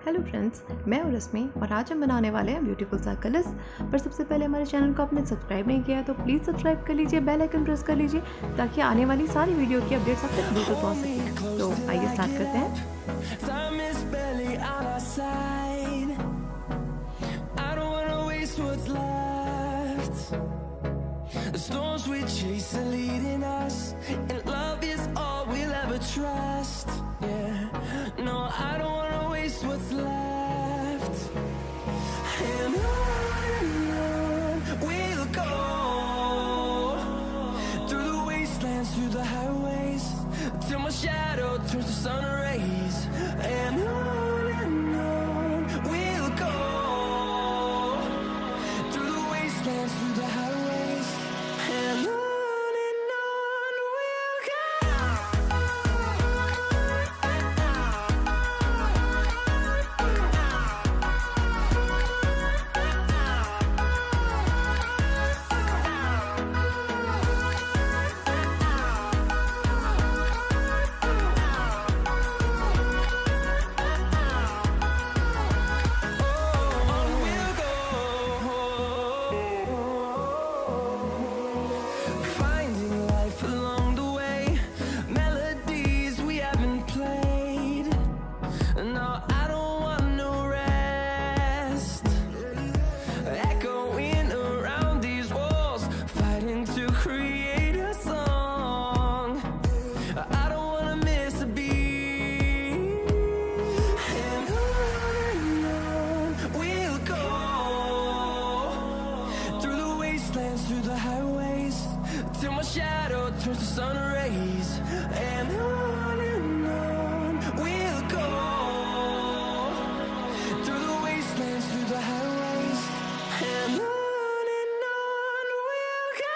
Hello friends, मैं हूँ रश्मि और आज हम बनाने वाले हैं ब्यूटीफुल सा कलश। पर सबसे पहले हमारे चैनल को आपने सब्सक्राइब नहीं किया है तो प्लीज़ सब्सक्राइब कर लीजिए, बेल आइकन प्रेस कर लीजिए ताकि आने वाली सारी वीडियो की अपडेट्स आप तक बिल्कुल पहुँच सके। तो आइए स्टार्ट करते हैं। The storms we chase are leading us, and love is all we'll ever trust. Yeah, no, I don't wanna waste what's left. And on we'll go, through the wastelands, through the highways, till my shadow turns to sun rays. And on we'll go, through the wastelands, through the highways. And on we'll go. Through the highways, till my shadow turns to sun rays. And on we'll go, through the wastelands, through the highways. And on we'll go.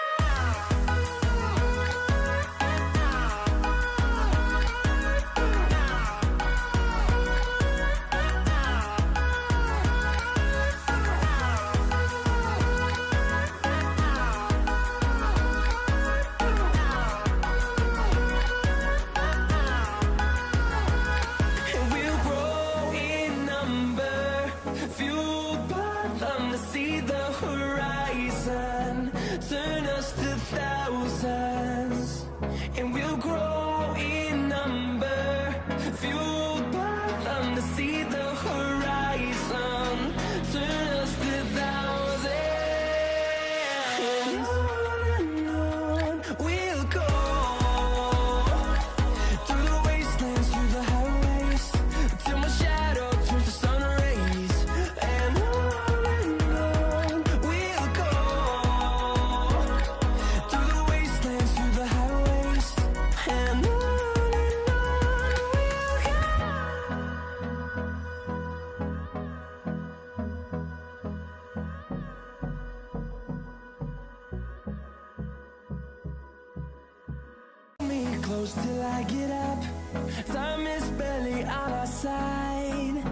See the horizon, turn us to thousands, and we'll grow in number, fueled by them to see the horizon, turn us to thousands. And on we'll go, through the wastelands, through the highways, till my shadow turns to sun rays. And close till I get up. Time is barely on our side.